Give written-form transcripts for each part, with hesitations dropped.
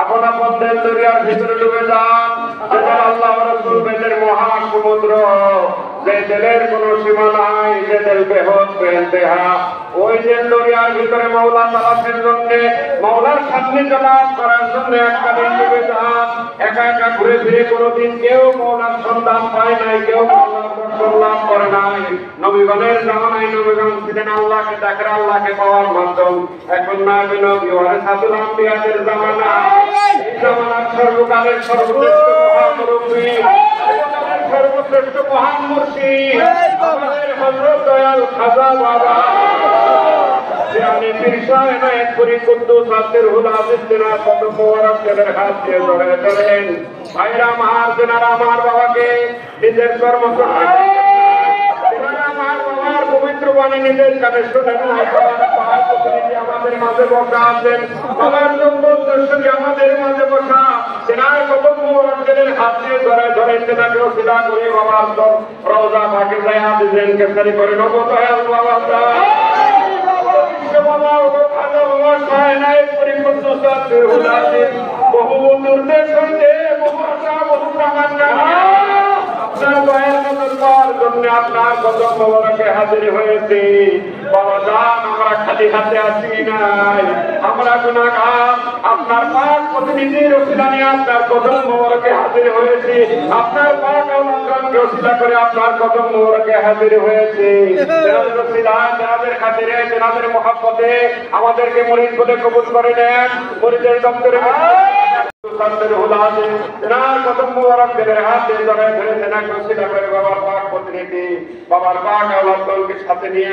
আপন আপন দেশ দরিয়ার ভিতরে ডুবে যান। যেটা আল্লাহ রাসূল বেদের মহাসমুদ্র, যে দেলের কোনো সীমা নাই, যে দেল বেহদ বেহা, ওই দেল দরিয়ার ভিতরে মাওলা তালাশের জন্য, মাওলার সান্নিধ্য লাভ করার জন্য একটা দিন ডুবে যান। একা একা ঘুরে ফিরে কোনোদিন কেউ মাওলার সন্ধান পায় নাই, কেউ মাওলার দর্শন লাভ করে নাই। নবীগণের জামানায় নবীগণ ছিলেন আল্লাহকে দেখার, আল্লাহকে পাওয়ার মাধ্যম। এখন না নবী ওয়ারিসাতুল আম্বিয়াদের জামানা, এই জামানার সর্বকালের সর্বশ্রেষ্ঠ মহামুরব্বী, সর্বশ্রেষ্ঠ মহান মুর্শিদ আমাদের হযরত দয়াল খাজা বাবা জানে পীর সাহেব একপুরি কুদ্দুস আব্দুল আজিজ তেনার কত মোবারক তেলের হাত দিয়ে ধরে ধরেন। ভাইরা আমার, তেনারা আমার বাবাকে নিজের কর্মকর্তা, তেনারা আমার বাবার পবিত্র বাণী নিজের কানে শুনেন। আমাদের মাঝে বসা আছেন, বাবার জন্মদর্শনী আমাদের মাঝে বসা, তেনার কত মোবারক তেলের হাত দিয়ে ধরে ধরেন। তেনাকে ওসিলা করে বাবার রওজা পাকে যায় দিলেন কেসারি করে নব দয়াল বাবা বহু দুর্দেশ হইতে বহু আশা বহু কামনা আপনার দয়ার মতোর জন্য আপনার কদম মোবারকে হাজির হয়েছি। বাবা জান, আমরা খালি হাতে আসি নাই, আমরা গুনাহগার, আপনার পাক প্রতিনিধির ওসিলা নিয়ে আপনার কদম মোবারকে হাজির হয়েছি। আপনার পাক আওলাদকে ওসিলা করে আপনার কদম মোবারকে হাজির হয়েছি। তেনাদের ওসিলা, তেনাদের খাতিরে, তেনাদের মহব্বতে আমাদেরকে মুরিদ বলে কবুল করে নেন। মুরিদের দপ্তরে তেনার কদম মোবারক দিলের হাত দিয়ে ধরে ধরে তেনাকে ওসিলা করে বাবার পাক প্রতিনিধি, বাবার পাক আওলাদকে সাথে নিয়ে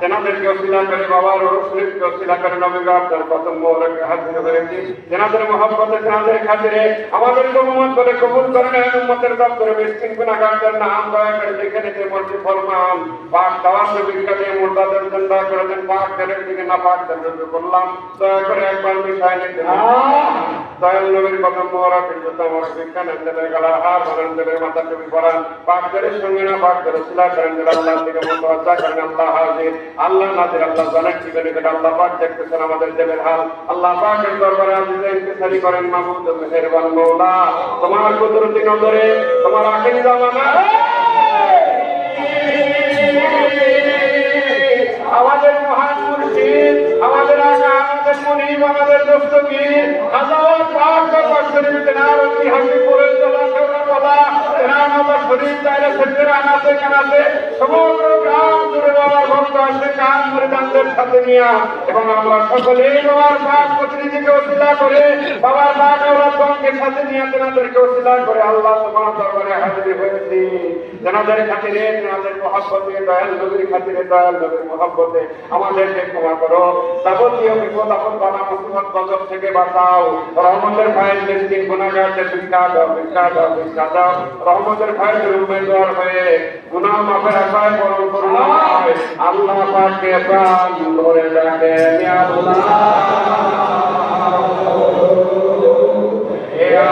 তেনাদেরকে ওসিলা করে বাবার রসুলকে ওসিলা করে নবী আপনার কদম মোবারকে হাজির হয়েছি। তেনাদের মহব্বতে, তেনাদের খাতিরে আমাদেরকে উম্মত বলে কবুল করে নেন। উম্মতের দপ্তরে মিসকিন গুনাহগারদের নাম দয়া করে লিখে নিতে মর্জি ফরমান। পাক দাওয়াত বিজ্ঞা দিয়ে মুর্দাদের জিন্দা করে দেন। পাক দেলের দিকে না পাক দেলের করলাম, দয়া করে একবার মিশাই নিতে দয়াল নবীর কদম মোবারকের জন্য আমার বিজ্ঞান আন্দোলনের গলা আর আনন্দের মাথা টুপি পরান। পাক দেলের সঙ্গে না পাক দেলের সিলা করেন, আল্লাহ থেকে মুতাওয়াজ্জা করেন। আল্লাহ হাজির, আল্লাহ নাজির, আল্লাহ জানেন কি জানেন, আল্লাহ পাক দেখতেছেন আমাদের দেবের হাল। আল্লাহ পাকের দরবারে আজিজে ইনকিসারি করেন। মাবুদ মেহেরবান মওলা, তোমার কুদরতি নজরে, তোমার আখির জামানা আমাদের মহান মুর্শিদ, আমাদের আকা, আমাদের মুনিব, আমাদের দস্তগীর হাজার পাক দরবার শরীফ তেনার ঐতিহাসিক পরে চলা সৌরা বলা তেনার মাতা শরীফ চাইলে সেদের আনাতে কানাতে সমগ্র গ্রাম জুড়ে বাবার ভক্ত আসে কান মুরিদানদের সাথে নিয়ে, এবং আমরা সকলেই বাবার পাক প্রতিনিধিকে ওসিলা করে বাবার পাক আওলাদকে সাথে নিয়ে তেনাদেরকে ওসিলা করে আল্লাহ তোমার দরবারে হাজির হয়েছি। তেনাদের খাতিরে, তেনাদের মহব্বতে, দয়াল নবীর খাতিরে, দয়াল নবীর মহব্বতে আমাদেরকে ক্ষমা করো। যাবতীয় বিপদ আপদ বালা মুসিবত গজব থেকে বাঁচাও। রহমতের ফায়েজ মিসকিন গুনাহগারদের ভিক্ষা দাও, ভিক্ষা দাও, ভিক্ষা দাও। রহমতের ফায়েজ উম্মেদওয়ার হয়ে গুনাহ মাফের আশায় পরম করুণাময় আল্লাহ পাককে প্রাণ ধরে রাখেন। ইয়া আল্লাহ, ইয়া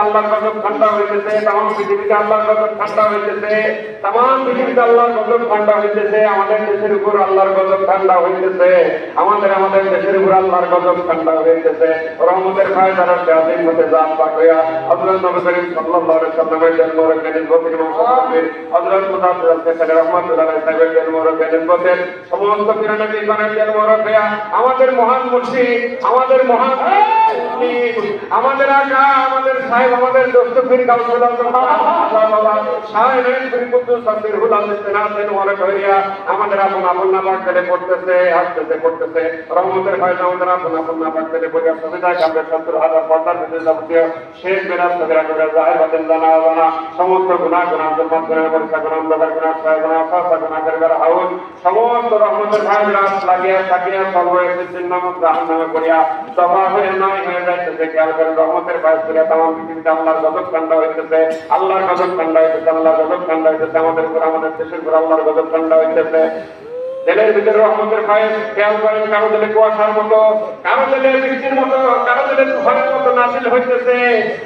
আল্লাহর গজব ঠান্ডা হইতেছে, তামাম পৃথিবীতে আল্লাহর গজব ঠান্ডা হইতেছে, তামাম পৃথিবীতে আল্লাহর গজব ঠান্ডা হইতেছে। আমাদের দেশের উপর আল্লাহর গজব ঠান্ডা হইতেছে, আমাদের দেশের উপর আল্লাহর গজব ঠান্ডা হইতেছে। রহমতের ফায়দার আযীম হতে জাত পাক হইয়া হযরত নবী করিম সাল্লাল্লাহু আলাইহি ওয়াসাল্লামের জন্ম রক্ষণের বকির মুহাম্মদ হযরত মুতাফির সাহেবের রহমাতুল্লাহ আলাইহি সাহেবের জন্ম রক্ষণের বতের সমস্ত পিরানবী গণের জন্ম রক্ষা আমাদের মহান মুর্শিদ, আমাদের মহান আমাদের আকা আমাদের সাহেব আমাদের দোস্ত ফির কাউন্সিল বাবা সাহেবের ফির কুদ্দুস সাহেবের হুলাল ইস্তেনাতেন ওয়ালা করিয়া আমাদের আপন আপন নামাজ করে পড়তেছে হাসতেছে করতেছে রহমতের ফায়দা আমাদের আপন আপন নামাজ করে পড়িয়া সুবিধা কাবে 70,000 পর্দার ভিতরে যাবতীয় শেষ বেরাত সগরা করে জাহির বাতিল জানা জানা সমস্ত গুনাহ গুনাহ জন্মত করে পরিচা গুনাহ অন্ধকার গুনাহ সায় গুনাহ ফাসা গুনাহ করে হাউল সমস্ত রহমতের ফায়দা লাগিয়া থাকিয়া সর্বয়ের চিহ্ন জাহান্নামে করিয়া সভা হয়ে নয় হয়ে যাইতেছে খেয়াল করে রহমতের ফায়দা করে তামাম পৃথিবীতে আল্লাহর গজব ঠান্ডা হইতেছে আল্লাহর গজব ঠান্ডা হইতেছে আল্লাহর গজব ঠান্ডা হইতেছে আমাদের উপর আমাদের দেশের উপর আল্লাহর গজব ঠান্ডা হইতেছে দিলের ভিতরে রহমতের ফায়েজ খেয়াল করেন কারো দিলে কুয়াশার মতো কারো দিলে বৃষ্টির মতো কারো দিলে তুফানের মতো নাজিল হইতেছে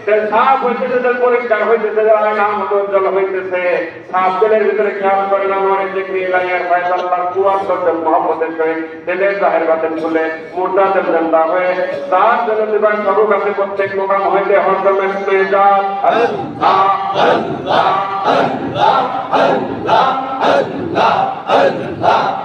তেল সাফ হইতেছে তেল পরিষ্কার হইতেছে আয়নার মতো উজ্জ্বল হইতেছে সাফ দিলের ভিতরে খেয়াল করেন আমার জিকরি ইলাহিয়ার ফায়েজ আল্লাহর কুয়াশার মহব্বতের সহিত দিলের জাহির বাতিন খুলে মুর্দা দিল জিন্দা হয়ে তার জন্য দিবান সর্ব কাছে প্রত্যেক মোকাম হইতে হরদমে শুনে যান আল্লাহ আল্লাহ আল্লাহ আল্লাহ আল্লাহ আল্লাহ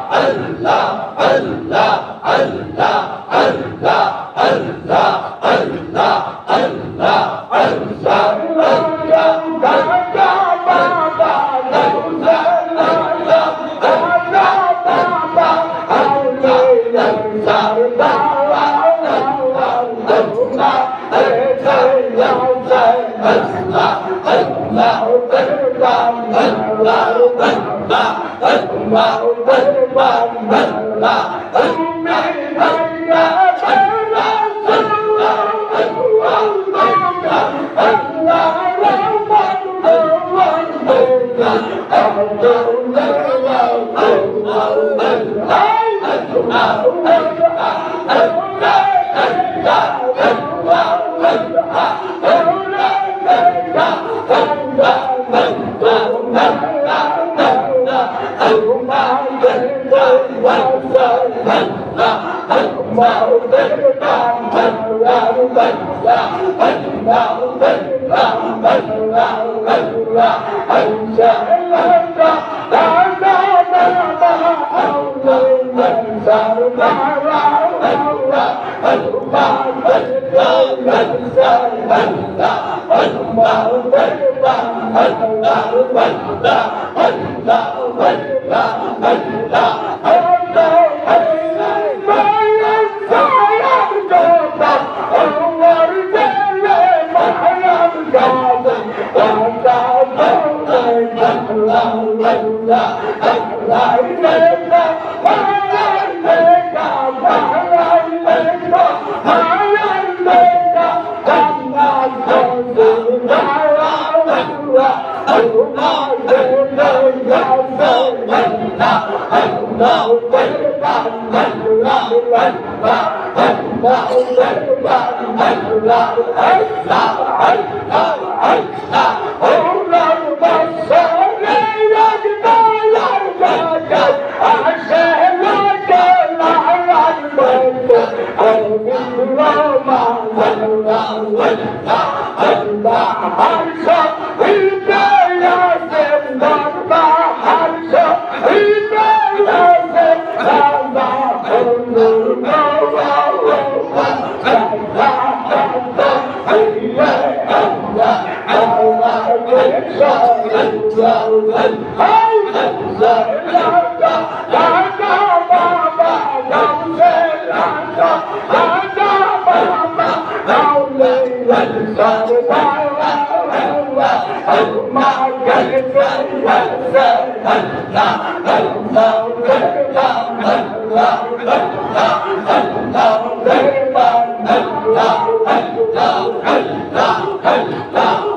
Allah, Allah, Allah, Allah, Allah, Allah, Allah, Allah